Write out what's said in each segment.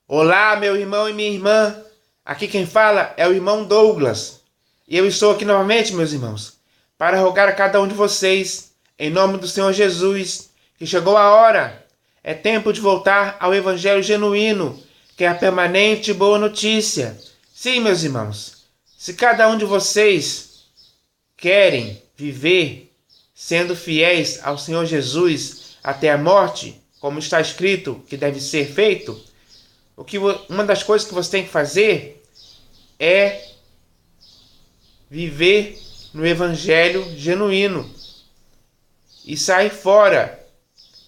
Olá, meu irmão e minha irmã. Aqui quem fala é o irmão Douglas. E eu estou aqui novamente, meus irmãos, para rogar a cada um de vocês, em nome do Senhor Jesus, que chegou a hora. É tempo de voltar ao Evangelho genuíno, que é a permanente e boa notícia. Sim, meus irmãos, se cada um de vocês querem viver sendo fiéis ao Senhor Jesus até a morte, como está escrito que deve ser feito, uma das coisas que você tem que fazer é viver no evangelho genuíno e sair fora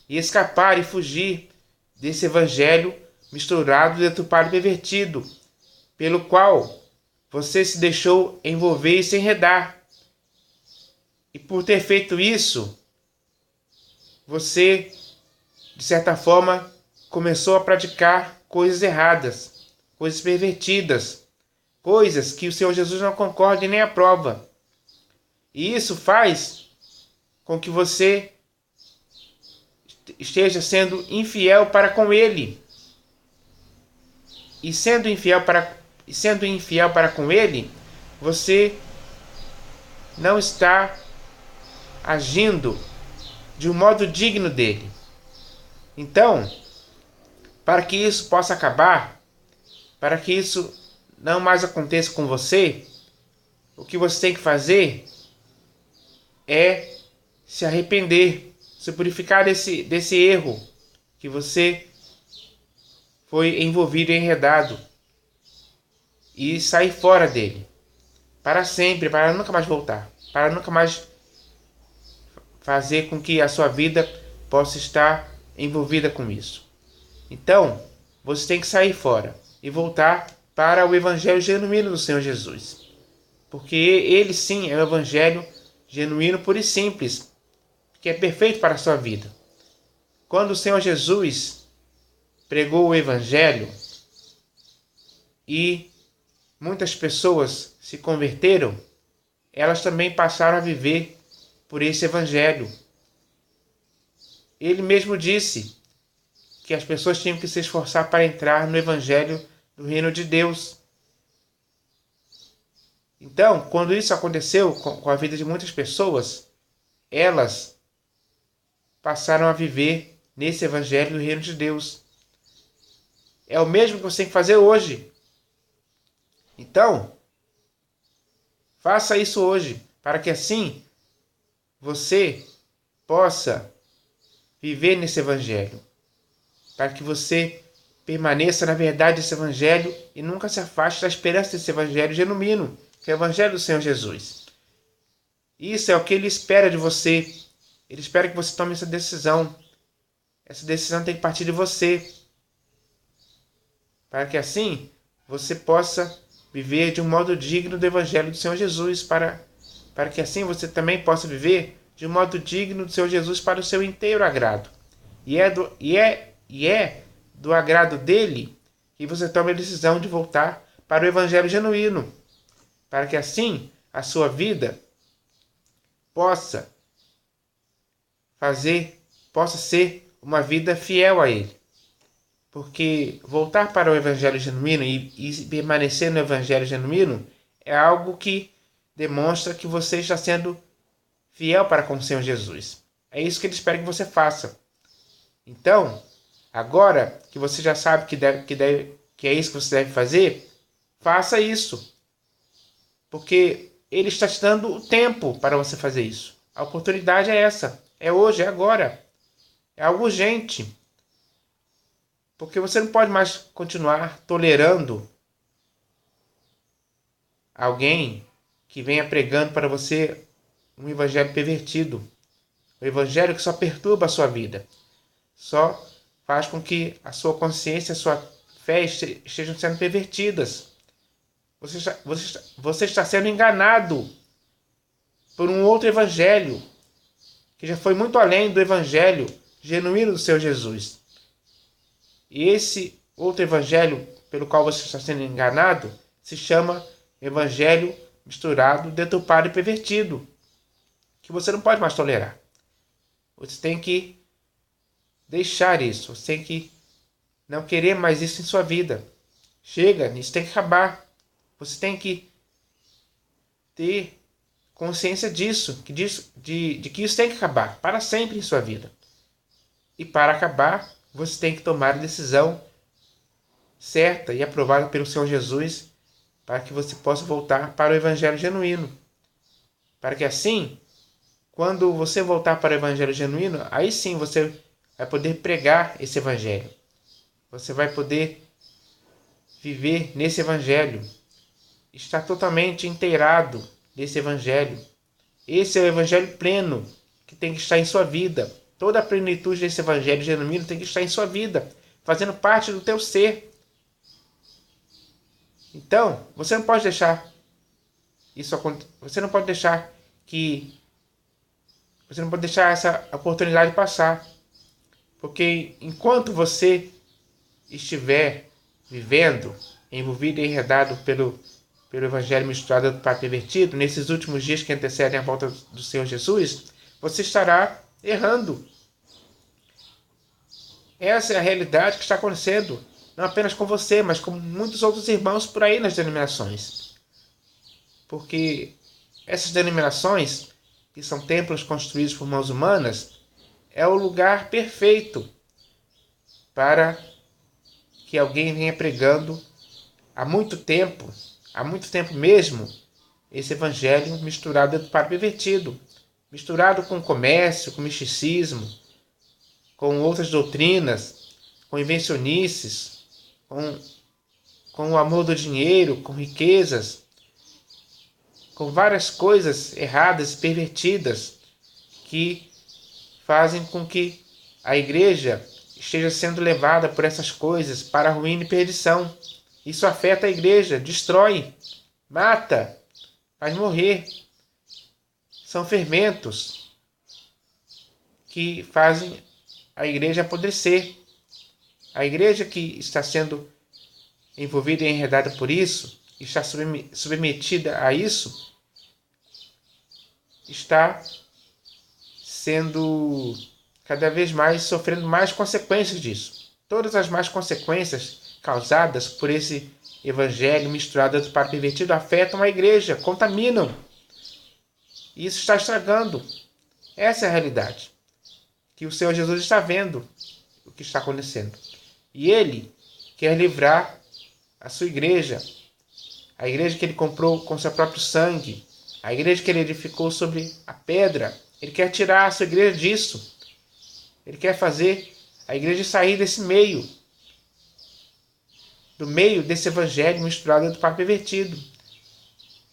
e escapar e fugir desse evangelho misturado, deturpado e pervertido, pelo qual você se deixou envolver e se enredar. E por ter feito isso, você, de certa forma, começou a praticar coisas erradas, coisas pervertidas, coisas que o Senhor Jesus não concorda e nem aprova. E isso faz com que você esteja sendo infiel para com Ele. E sendo infiel para com Ele, você não está agindo de um modo digno dele. Então, para que isso possa acabar, para que isso não mais aconteça com você, o que você tem que fazer é se arrepender, se purificar desse erro que você foi envolvido e enredado e sair fora dele para sempre, para nunca mais voltar, para nunca mais fazer com que a sua vida possa estar envolvida com isso. Então, você tem que sair fora e voltar para o evangelho genuíno do Senhor Jesus. Porque ele sim é o evangelho genuíno, puro e simples, que é perfeito para a sua vida. Quando o Senhor Jesus pregou o evangelho e muitas pessoas se converteram, elas também passaram a viver por esse evangelho. Ele mesmo disse que as pessoas tinham que se esforçar para entrar no evangelho do reino de Deus. Então, quando isso aconteceu com a vida de muitas pessoas, elas passaram a viver nesse evangelho do reino de Deus. É o mesmo que você tem que fazer hoje. Então, faça isso hoje, para que assim você possa viver nesse evangelho, para que você permaneça na verdade desse evangelho e nunca se afaste da esperança desse evangelho genuíno, que é o evangelho do Senhor Jesus. Isso é o que ele espera de você. Ele espera que você tome essa decisão. Essa decisão tem que partir de você, para que assim você possa viver de um modo digno do evangelho do Senhor Jesus, para que assim você também possa viver de um modo digno do Senhor Jesus para o seu inteiro agrado. E é do agrado dele que você tome a decisão de voltar para o evangelho genuíno, para que assim a sua vida possa ser uma vida fiel a ele. Porque voltar para o evangelho genuíno e permanecer no evangelho genuíno é algo que demonstra que você está sendo fiel para com o Senhor Jesus. É isso que ele espera que você faça. Então, agora que você já sabe que é isso que você deve fazer, faça isso. Porque ele está te dando o tempo para você fazer isso. A oportunidade é essa. É hoje, é agora. É algo urgente. Porque você não pode mais continuar tolerando alguém que venha pregando para você um evangelho pervertido. Um evangelho que só perturba a sua vida. Só faz com que a sua consciência, a sua fé estejam sendo pervertidas. Você está sendo enganado por um outro evangelho que já foi muito além do evangelho genuíno do Senhor Jesus. E esse outro evangelho pelo qual você está sendo enganado se chama evangelho misturado, deturpado e pervertido, que você não pode mais tolerar. Você tem que deixar isso, você tem que não querer mais isso em sua vida. Chega, isso tem que acabar. Você tem que ter consciência disso, de que isso tem que acabar para sempre em sua vida. E para acabar, você tem que tomar a decisão certa e aprovada pelo Senhor Jesus, para que você possa voltar para o Evangelho genuíno. Para que assim, quando você voltar para o Evangelho genuíno, aí sim você vai poder pregar esse Evangelho. Você vai poder viver nesse Evangelho. Estar totalmente inteirado desse Evangelho. Esse é o Evangelho pleno que tem que estar em sua vida. Toda a plenitude desse Evangelho genuíno tem que estar em sua vida, fazendo parte do teu ser. Então, você não pode deixar isso acontecer. Você não pode deixar essa oportunidade passar. Porque enquanto você estiver vivendo, envolvido e enredado pelo Evangelho misturado do Pai pervertido, nesses últimos dias que antecedem a volta do Senhor Jesus, você estará errando. Essa é a realidade que está acontecendo, não apenas com você, mas com muitos outros irmãos por aí nas denominações. Porque essas denominações, que são templos construídos por mãos humanas, é o lugar perfeito para que alguém venha pregando há muito tempo mesmo, esse evangelho misturado do Pai pervertido, misturado com comércio, com misticismo, com outras doutrinas, com invencionices, com o amor do dinheiro, com riquezas, com várias coisas erradas e pervertidas que fazem com que a igreja esteja sendo levada por essas coisas para a ruína e perdição. Isso afeta a igreja, destrói, mata, faz morrer. São fermentos que fazem a igreja apodrecer. A igreja que está sendo envolvida e enredada por isso, está submetida a isso, está sendo cada vez mais sofrendo mais consequências disso. Todas as más consequências causadas por esse evangelho misturado do Pai pervertido afetam a igreja, contaminam. E isso está estragando. Essa é a realidade. Que o Senhor Jesus está vendo o que está acontecendo. E Ele quer livrar a sua igreja. A igreja que Ele comprou com seu próprio sangue. A igreja que Ele edificou sobre a pedra. Ele quer tirar a sua igreja disso. Ele quer fazer a igreja sair desse meio. Do meio desse evangelho misturado do Pai pervertido.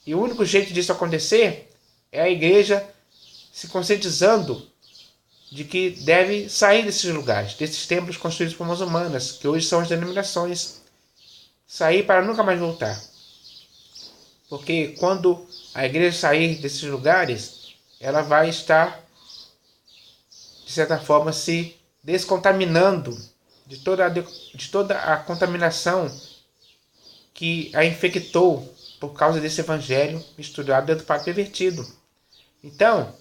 E o único jeito disso acontecer é a igreja se conscientizando de que deve sair desses lugares, desses templos construídos por mãos humanas, que hoje são as denominações. Sair para nunca mais voltar. Porque quando a igreja sair desses lugares, ela vai estar, de certa forma, se descontaminando de toda a contaminação que a infectou por causa desse evangelho misturado dentro do Pai pervertido. Então,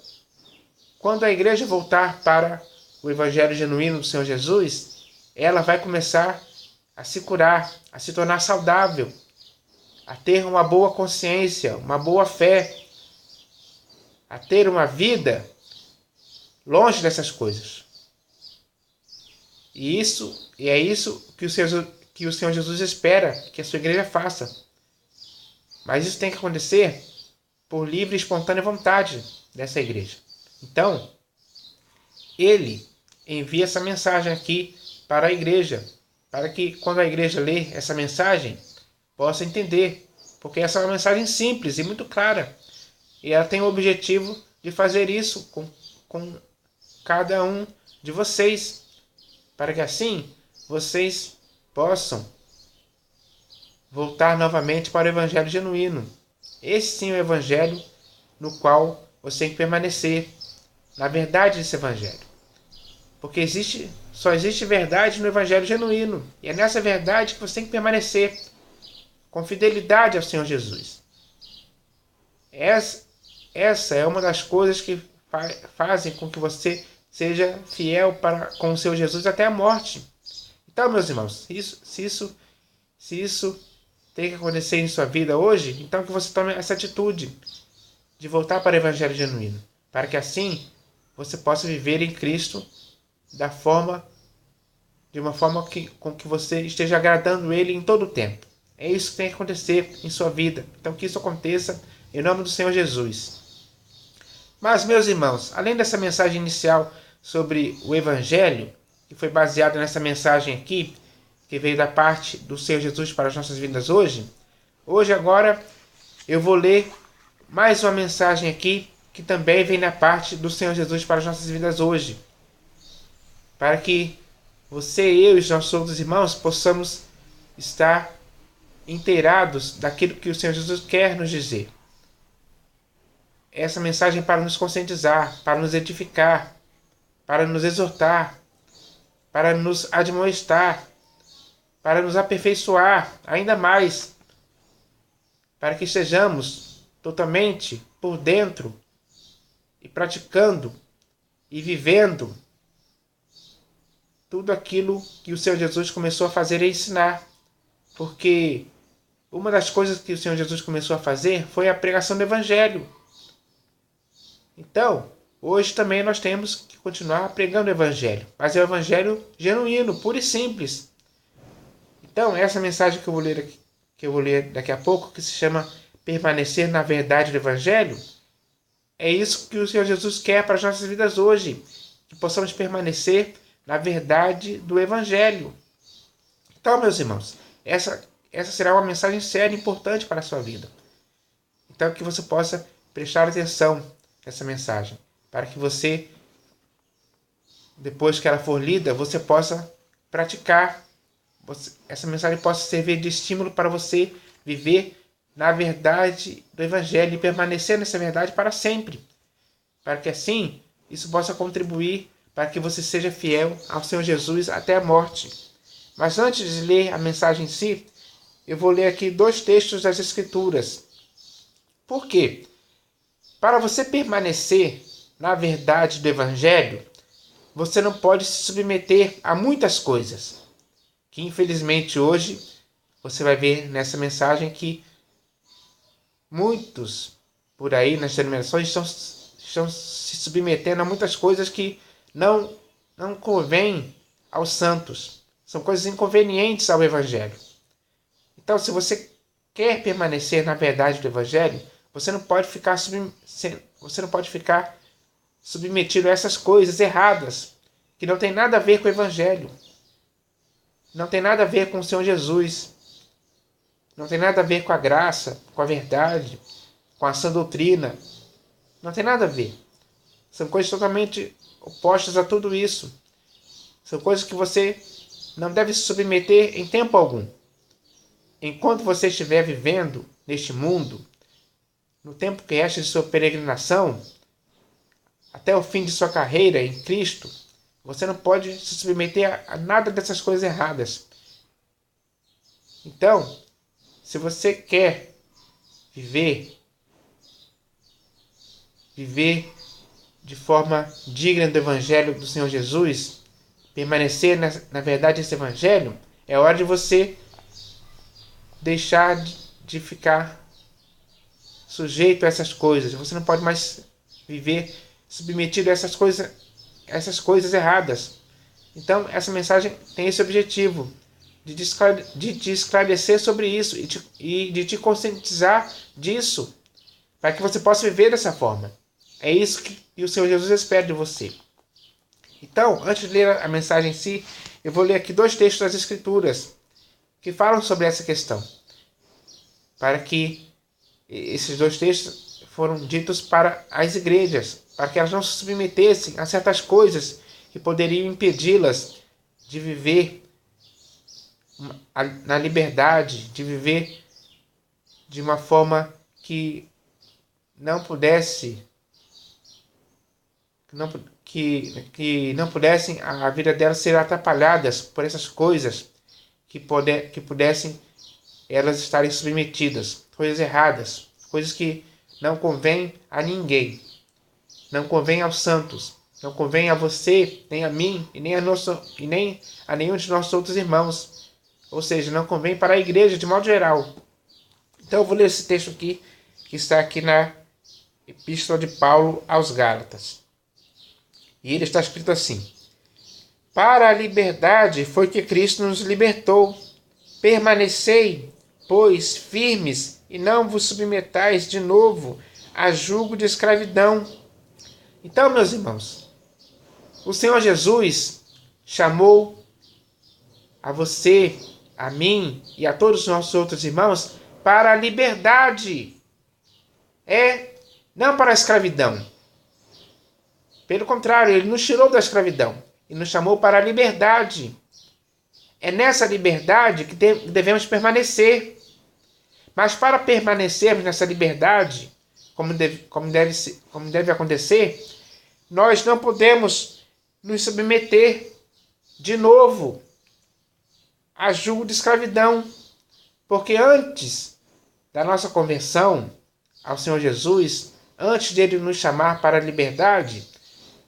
quando a igreja voltar para o evangelho genuíno do Senhor Jesus, ela vai começar a se curar, a se tornar saudável, a ter uma boa consciência, uma boa fé, a ter uma vida longe dessas coisas. E é isso que o Senhor Jesus espera que a sua igreja faça. Mas isso tem que acontecer por livre e espontânea vontade dessa igreja. Então, Ele envia essa mensagem aqui para a igreja, para que quando a igreja lê essa mensagem, possa entender. Porque essa é uma mensagem simples e muito clara. E ela tem o objetivo de fazer isso com cada um de vocês, para que assim vocês possam voltar novamente para o evangelho genuíno. Esse sim é o evangelho no qual você tem que permanecer, na verdade desse evangelho. Porque só existe verdade no evangelho genuíno. E é nessa verdade que você tem que permanecer, com fidelidade ao Senhor Jesus. Essa é uma das coisas que fazem com que você seja fiel com o Senhor Jesus até a morte. Então, meus irmãos, se isso tem que acontecer em sua vida hoje, então que você tome essa atitude de voltar para o Evangelho genuíno, para que assim você possa viver em Cristo de uma forma com que você esteja agradando Ele em todo o tempo. É isso que tem que acontecer em sua vida. Então que isso aconteça em nome do Senhor Jesus. Mas, meus irmãos, além dessa mensagem inicial sobre o Evangelho, que foi baseado nessa mensagem aqui, que veio da parte do Senhor Jesus para as nossas vidas hoje agora eu vou ler mais uma mensagem aqui, que também vem da parte do Senhor Jesus para as nossas vidas hoje, para que você, eu e os nossos outros irmãos possamos estar inteirados daquilo que o Senhor Jesus quer nos dizer. Essa mensagem é para nos conscientizar, para nos edificar, para nos exortar, para nos admoestar, para nos aperfeiçoar ainda mais, para que estejamos totalmente por dentro e praticando e vivendo tudo aquilo que o Senhor Jesus começou a fazer e ensinar. Porque uma das coisas que o Senhor Jesus começou a fazer foi a pregação do Evangelho. Então, hoje também nós temos que continuar pregando o Evangelho, mas é o Evangelho genuíno, puro e simples. Então, essa mensagem que eu vou ler daqui a pouco, que se chama Permanecer na Verdade do Evangelho, é isso que o Senhor Jesus quer para as nossas vidas hoje, que possamos permanecer na verdade do Evangelho. Então, meus irmãos, essa será uma mensagem séria e importante para a sua vida. Então, que você possa prestar atenção nessa mensagem, para que você, depois que ela for lida, você possa praticar. Essa mensagem possa servir de estímulo para você viver na verdade do Evangelho e permanecer nessa verdade para sempre, para que assim isso possa contribuir para que você seja fiel ao Senhor Jesus até a morte. Mas antes de ler a mensagem em si, eu vou ler aqui 2 textos das Escrituras. Por quê? Para você permanecer na verdade do Evangelho, você não pode se submeter a muitas coisas, que infelizmente hoje você vai ver nessa mensagem que muitos por aí nas denominações estão se submetendo a muitas coisas que não convêm aos santos. São coisas inconvenientes ao Evangelho. Então, se você quer permanecer na verdade do Evangelho, você não pode ficar submetido a essas coisas erradas, que não tem nada a ver com o Evangelho. Não tem nada a ver com o Senhor Jesus. Não tem nada a ver com a graça, com a verdade, com a sã doutrina. Não tem nada a ver. São coisas totalmente opostas a tudo isso. São coisas que você não deve se submeter em tempo algum. Enquanto você estiver vivendo neste mundo, no tempo que resta de sua peregrinação, até o fim de sua carreira em Cristo, você não pode se submeter a nada dessas coisas erradas. Então, se você quer viver de forma digna do Evangelho do Senhor Jesus, permanecer na verdade desse Evangelho, é hora de você deixar de ficar sujeito a essas coisas. Você não pode mais viver submetido a essas coisas erradas. Então, essa mensagem tem esse objetivo, de te esclarecer sobre isso e de te conscientizar disso, para que você possa viver dessa forma. É isso que o Senhor Jesus espera de você. Então, antes de ler a mensagem em si, eu vou ler aqui 2 textos das Escrituras que falam sobre essa questão, para que esses 2 textos foram ditos para as igrejas, para que elas não se submetessem a certas coisas que poderiam impedi-las de viver na liberdade, de viver de uma forma que não pudessem a vida delas ser atrapalhadas por essas coisas que pudessem elas estarem submetidas, coisas erradas, coisas que não convêm a ninguém, não convêm aos santos. Não convém a você, nem a mim, e nem a nenhum de nossos outros irmãos. Ou seja, não convém para a igreja de modo geral. Então eu vou ler esse texto aqui, que está aqui na Epístola de Paulo aos Gálatas. E ele está escrito assim: para a liberdade foi que Cristo nos libertou. Permanecei, pois, firmes, e não vos submetais de novo a jugo de escravidão. Então, meus irmãos, o Senhor Jesus chamou a você, a mim e a todos os nossos outros irmãos para a liberdade. Não para a escravidão. Pelo contrário, ele nos tirou da escravidão e nos chamou para a liberdade. É nessa liberdade que devemos permanecer. Mas para permanecermos nessa liberdade, como deve acontecer, nós não podemos nos submeter de novo a jugo de escravidão. Porque antes da nossa conversão ao Senhor Jesus, antes dele nos chamar para a liberdade,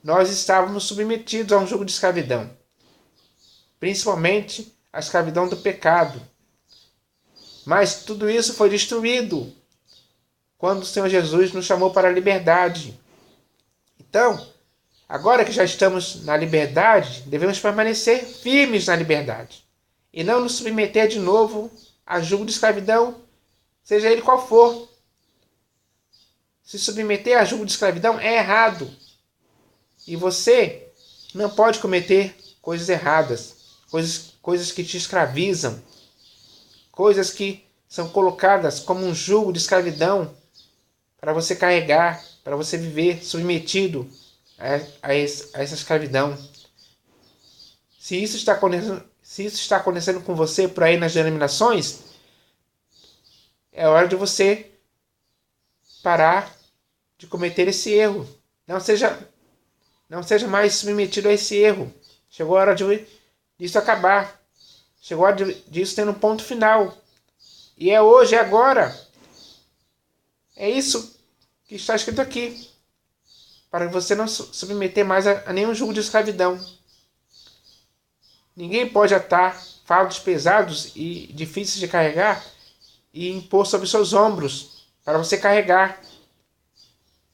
nós estávamos submetidos a um jugo de escravidão. Principalmente a escravidão do pecado. Mas tudo isso foi destruído quando o Senhor Jesus nos chamou para a liberdade. Então, agora que já estamos na liberdade, devemos permanecer firmes na liberdade e não nos submeter de novo a jugo de escravidão, seja ele qual for. Se submeter a jugo de escravidão é errado. E você não pode cometer coisas erradas, coisas que te escravizam, coisas que são colocadas como um jugo de escravidão para você carregar, para você viver submetido a essa escravidão. Se isso está acontecendo com você por aí nas denominações, é hora de você parar de cometer esse erro. Não seja mais submetido a esse erro. Chegou a hora disso acabar. Chegou a hora disso ter um ponto final. E é hoje, é agora. É isso que está escrito aqui. Para você não submeter mais a nenhum jugo de escravidão. Ninguém pode atar fardos pesados e difíceis de carregar e impor sobre seus ombros para você carregar.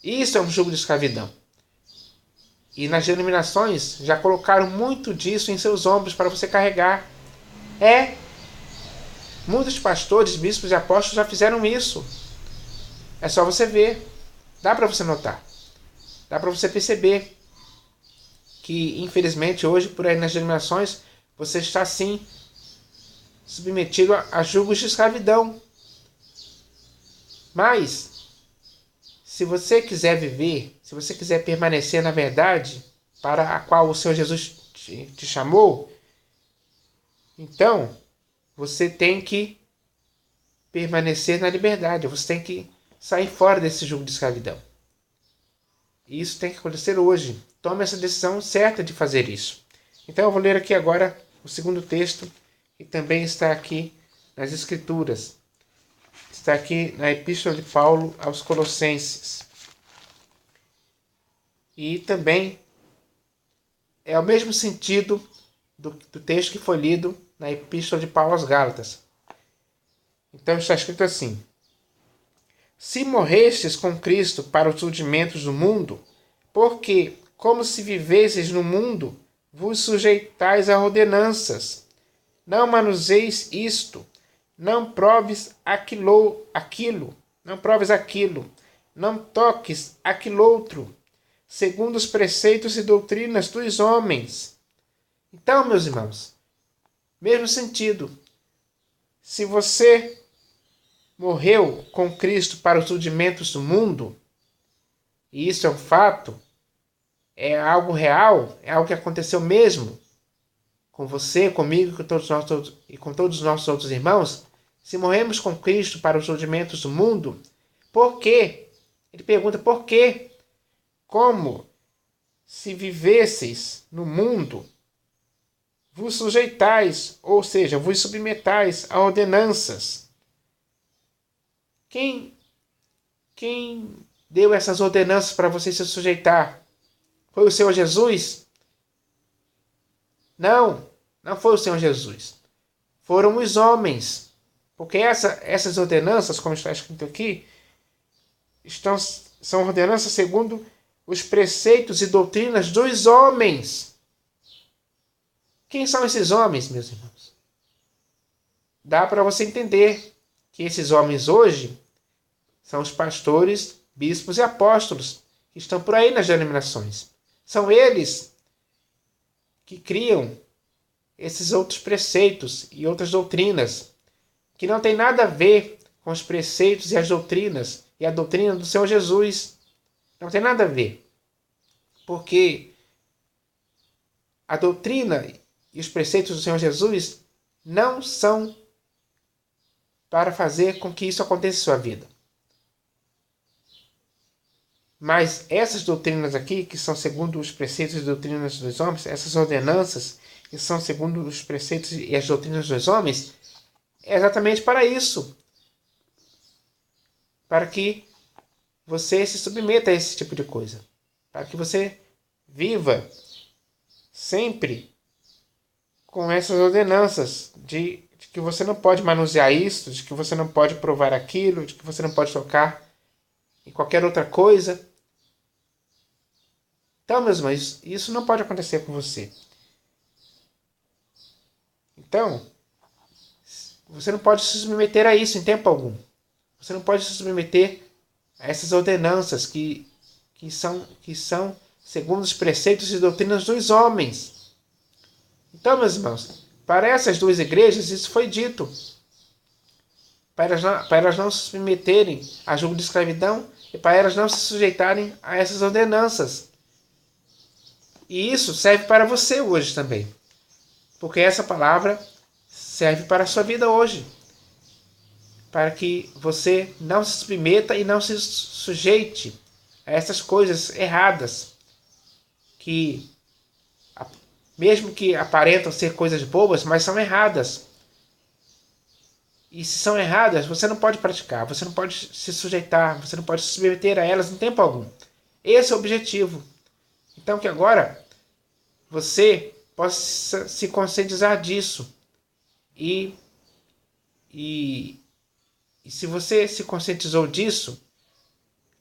Isso é um jugo de escravidão. E nas denominações já colocaram muito disso em seus ombros para você carregar. Muitos pastores, bispos e apóstolos já fizeram isso. É só você ver. Dá para você notar. Dá para você perceber que, infelizmente, hoje, por aí nas denominações, você está, sim, submetido a jugos de escravidão. Mas, se você quiser viver, se você quiser permanecer na verdade para a qual o Senhor Jesus te chamou, então você tem que permanecer na liberdade. Você tem que sair fora desse jugo de escravidão. E isso tem que acontecer hoje. Tome essa decisão certa de fazer isso. Então eu vou ler aqui agora o segundo texto, que também está aqui nas Escrituras. Está aqui na Epístola de Paulo aos Colossenses. E também é o mesmo sentido do texto que foi lido na Epístola de Paulo aos Gálatas. Então está escrito assim: se morrestes com Cristo para os rudimentos do mundo, porque, como se vivesseis no mundo, vos sujeitais a ordenanças. Não manuseis isto, não proves aquilo, não toques aquilo outro, segundo os preceitos e doutrinas dos homens. Então, meus irmãos, mesmo sentido, se você morreu com Cristo para os rudimentos do mundo, e isso é um fato, é algo real, é algo que aconteceu mesmo com você, comigo e com todos os nossos outros irmãos, se morremos com Cristo para os rudimentos do mundo, por quê? Ele pergunta por quê? Como se vivesseis no mundo, vos sujeitais, ou seja, vos submetais a ordenanças. Quem deu essas ordenanças para você se sujeitar? Foi o Senhor Jesus? Não, não foi o Senhor Jesus. Foram os homens. Porque essas ordenanças, como está escrito aqui, são ordenanças segundo os preceitos e doutrinas dos homens. Quem são esses homens, meus irmãos? Dá para você entender que esses homens hoje são os pastores, bispos e apóstolos que estão por aí nas denominações. São eles que criam esses outros preceitos e outras doutrinas que não tem nada a ver com os preceitos e as doutrinas e a doutrina do Senhor Jesus. Não tem nada a ver. Porque a doutrina e os preceitos do Senhor Jesus não são para fazer com que isso aconteça em sua vida. Mas essas doutrinas aqui, que são segundo os preceitos e doutrinas dos homens, essas ordenanças, que são segundo os preceitos e as doutrinas dos homens, é exatamente para isso. Para que você se submeta a esse tipo de coisa. Para que você viva sempre com essas ordenanças de que você não pode manusear isso, de que você não pode provar aquilo, de que você não pode tocar em qualquer outra coisa. Então, meus irmãos, isso não pode acontecer com você. Então, você não pode se submeter a isso em tempo algum. Você não pode se submeter a essas ordenanças que são segundo os preceitos e doutrinas dos homens. Então, meus irmãos, para essas duas igrejas isso foi dito. Para elas não se submeterem a julgo de escravidão e para elas não se sujeitarem a essas ordenanças. E isso serve para você hoje também. Porque essa palavra serve para a sua vida hoje. Para que você não se submeta e não se sujeite a essas coisas erradas. Que, mesmo que aparentam ser coisas bobas, mas são erradas. E se são erradas, você não pode praticar, você não pode se sujeitar, você não pode se submeter a elas em tempo algum. Esse é o objetivo. Então que agora você possa se conscientizar disso. E se você se conscientizou disso,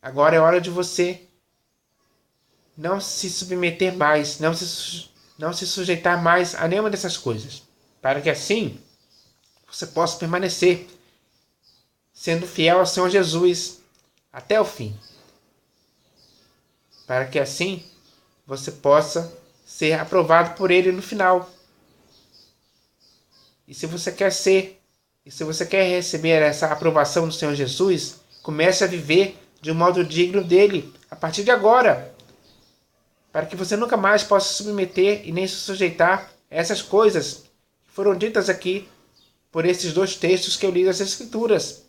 agora é hora de você não se submeter mais, não se sujeitar mais a nenhuma dessas coisas. Para que assim você possa permanecer sendo fiel ao Senhor Jesus até o fim. Para que assim você possa ser aprovado por Ele no final. E se você quer receber essa aprovação do Senhor Jesus, comece a viver de um modo digno dele a partir de agora. Para que você nunca mais possa se submeter e nem se sujeitar a essas coisas que foram ditas aqui por esses dois textos que eu li das Escrituras.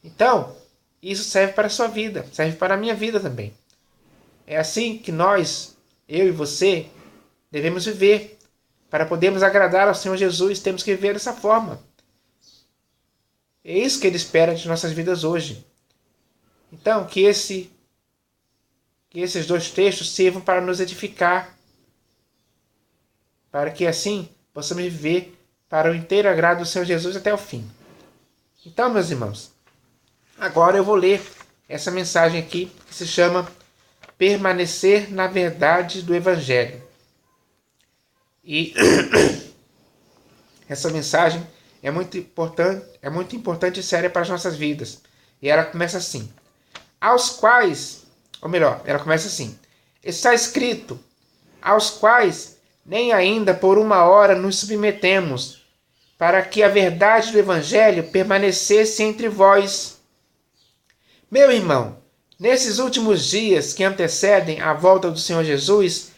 Então, isso serve para a sua vida, serve para a minha vida também. É assim que nós, eu e você, devemos viver. Para podermos agradar ao Senhor Jesus, temos que viver dessa forma. É isso que Ele espera de nossas vidas hoje. Então, que esses dois textos sirvam para nos edificar, para que assim possamos viver para o inteiro agrado do Senhor Jesus até o fim. Então, meus irmãos, agora eu vou ler essa mensagem aqui que se chama Permanecer na Verdade do Evangelho. E essa mensagem é muito importante e séria para as nossas vidas. E ela começa assim: ela começa assim: está escrito, aos quais nem ainda por uma hora nos submetemos, para que a verdade do Evangelho permanecesse entre vós. Meu irmão, nesses últimos dias que antecedem a volta do Senhor Jesus,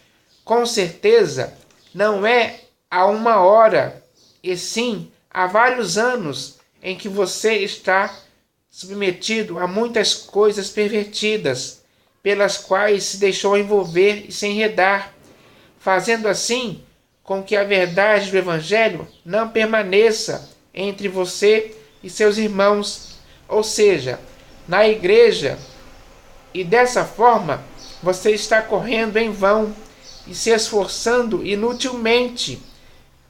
com certeza não é há uma hora, e sim há vários anos em que você está submetido a muitas coisas pervertidas, pelas quais se deixou envolver e se enredar, fazendo assim com que a verdade do Evangelho não permaneça entre você e seus irmãos, ou seja, na igreja, e dessa forma você está correndo em vão e se esforçando inutilmente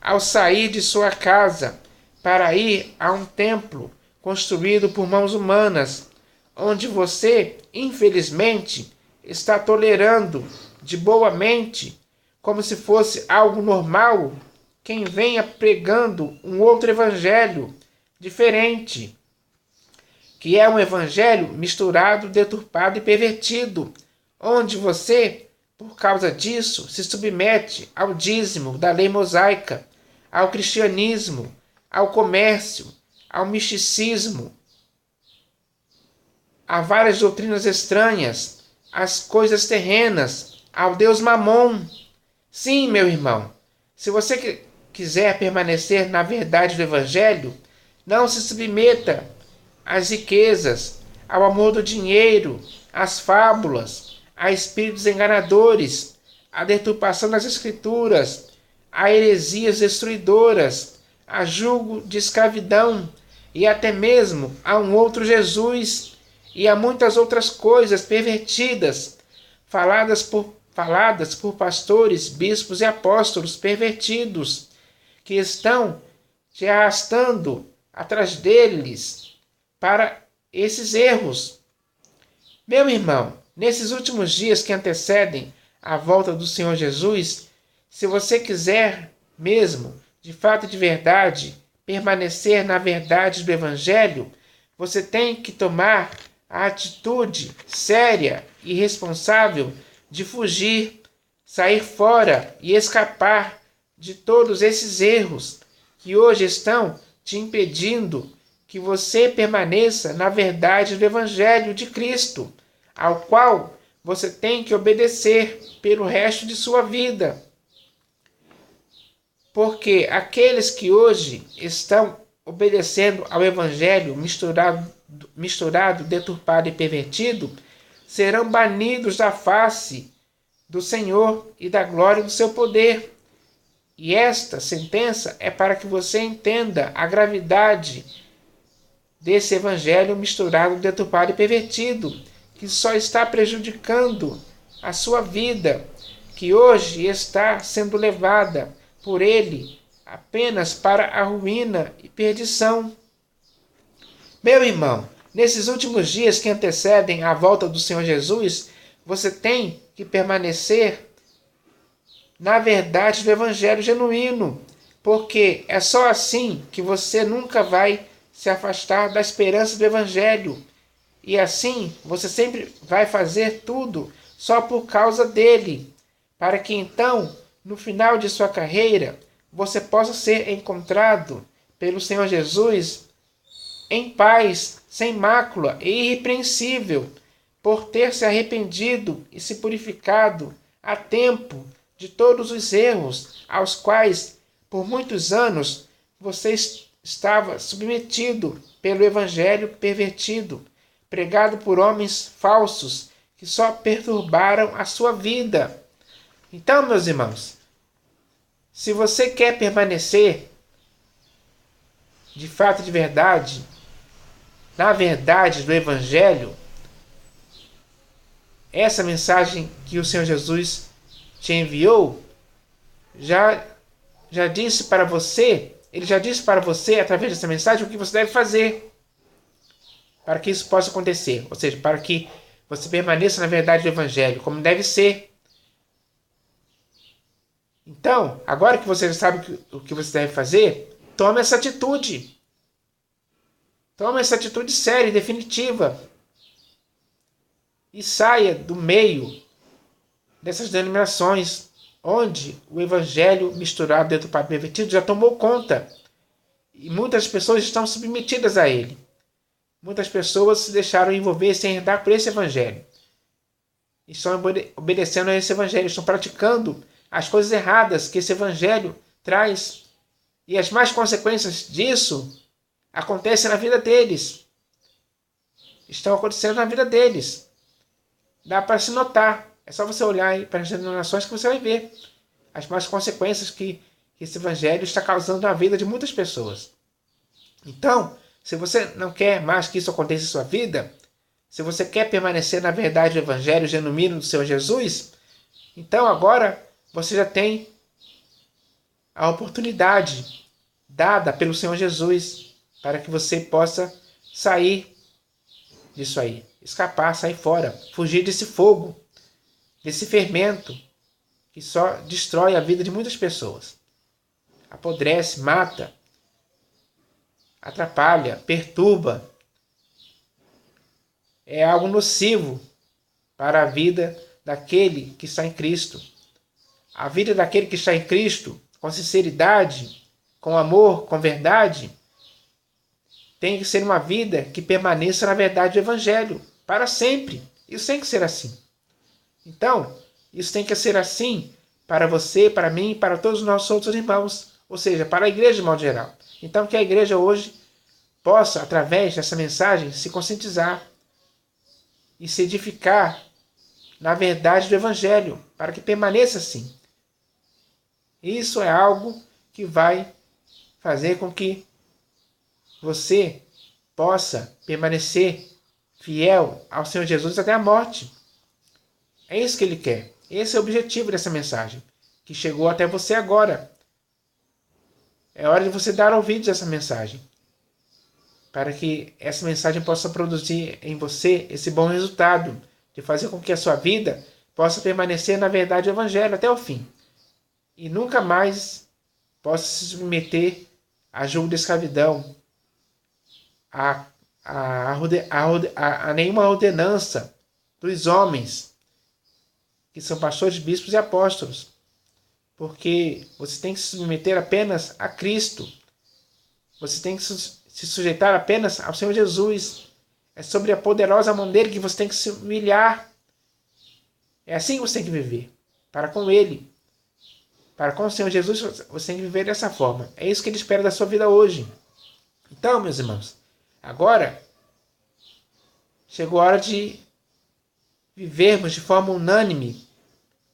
ao sair de sua casa para ir a um templo construído por mãos humanas, onde você, infelizmente, está tolerando de boa mente, como se fosse algo normal, quem venha pregando um outro evangelho diferente, que é um evangelho misturado, deturpado e pervertido, onde você, por causa disso, se submete ao dízimo da lei mosaica, ao cristianismo, ao comércio, ao misticismo, a várias doutrinas estranhas, às coisas terrenas, ao Deus Mamon. Sim, meu irmão, se você quiser permanecer na verdade do Evangelho, não se submeta às riquezas, ao amor do dinheiro, às fábulas, a espíritos enganadores, à deturpação das Escrituras, a heresias destruidoras, a julgo de escravidão e até mesmo a um outro Jesus e a muitas outras coisas pervertidas, faladas por pastores, bispos e apóstolos pervertidos, que estão te arrastando atrás deles para esses erros. Meu irmão, nesses últimos dias que antecedem a volta do Senhor Jesus, se você quiser mesmo, de fato e de verdade, permanecer na verdade do Evangelho, você tem que tomar a atitude séria e responsável de fugir, sair fora e escapar de todos esses erros que hoje estão te impedindo que você permaneça na verdade do Evangelho de Cristo, ao qual você tem que obedecer pelo resto de sua vida. Porque aqueles que hoje estão obedecendo ao Evangelho misturado, deturpado e pervertido, serão banidos da face do Senhor e da glória do seu poder. E esta sentença é para que você entenda a gravidade desse Evangelho misturado, deturpado e pervertido, que só está prejudicando a sua vida, que hoje está sendo levada por ele apenas para a ruína e perdição. Meu irmão, nesses últimos dias que antecedem a volta do Senhor Jesus, você tem que permanecer na verdade do Evangelho genuíno, porque é só assim que você nunca vai se afastar da esperança do Evangelho. E assim você sempre vai fazer tudo só por causa dele, para que então, no final de sua carreira, você possa ser encontrado pelo Senhor Jesus em paz, sem mácula e irrepreensível, por ter se arrependido e se purificado a tempo de todos os erros aos quais, por muitos anos, você estava submetido pelo evangelho pervertido, pregado por homens falsos que só perturbaram a sua vida. Então, meus irmãos, se você quer permanecer de fato e de verdade, na verdade do Evangelho, essa mensagem que o Senhor Jesus te enviou, já disse para você, ele já disse para você, através dessa mensagem, o que você deve fazer para que isso possa acontecer. Ou seja, para que você permaneça na verdade do Evangelho, como deve ser. Então, agora que você já sabe o que você deve fazer, tome essa atitude. Tome essa atitude séria e definitiva. E saia do meio dessas denominações onde o evangelho misturado dentro do papo pervertido já tomou conta. E muitas pessoas estão submetidas a ele. Muitas pessoas se deixaram envolver e se enredar por esse evangelho. E estão obedecendo a esse evangelho, estão praticando as coisas erradas que esse evangelho traz. E as más consequências disso acontecem na vida deles. Estão acontecendo na vida deles. Dá para se notar. É só você olhar aí para as denominações que você vai ver as más consequências que esse evangelho está causando na vida de muitas pessoas. Então, se você não quer mais que isso aconteça em sua vida, se você quer permanecer na verdade do Evangelho genuíno do Senhor Jesus, então agora você já tem a oportunidade dada pelo Senhor Jesus para que você possa sair disso aí, escapar, sair fora, fugir desse fogo, desse fermento que só destrói a vida de muitas pessoas. Apodrece, mata, atrapalha, perturba. É algo nocivo para a vida daquele que está em Cristo. A vida daquele que está em Cristo, com sinceridade, com amor, com verdade, tem que ser uma vida que permaneça na verdade do Evangelho, para sempre. Isso tem que ser assim. Então, isso tem que ser assim para você, para mim e para todos os nossos outros irmãos, ou seja, para a igreja de modo geral. Então, que a igreja hoje possa, através dessa mensagem, se conscientizar e se edificar na verdade do Evangelho, para que permaneça assim. Isso é algo que vai fazer com que você possa permanecer fiel ao Senhor Jesus até a morte. É isso que Ele quer. Esse é o objetivo dessa mensagem, que chegou até você agora. É hora de você dar ouvidos a essa mensagem, para que essa mensagem possa produzir em você esse bom resultado, de fazer com que a sua vida possa permanecer na verdade do Evangelho até o fim, e nunca mais possa se submeter a jugo de escravidão, a nenhuma ordenança dos homens, que são pastores, bispos e apóstolos, porque você tem que se submeter apenas a Cristo, você tem que se sujeitar apenas ao Senhor Jesus. É sobre a poderosa mão dele que você tem que se humilhar. É assim que você tem que viver, para com Ele. Para com o Senhor Jesus, você tem que viver dessa forma. É isso que Ele espera da sua vida hoje. Então, meus irmãos, agora chegou a hora de vivermos de forma unânime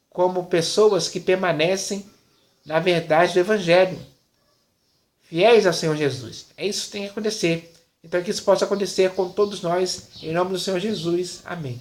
como pessoas que permanecem na verdade do Evangelho, fiéis ao Senhor Jesus. É isso que tem que acontecer. Então que isso possa acontecer com todos nós, em nome do Senhor Jesus. Amém.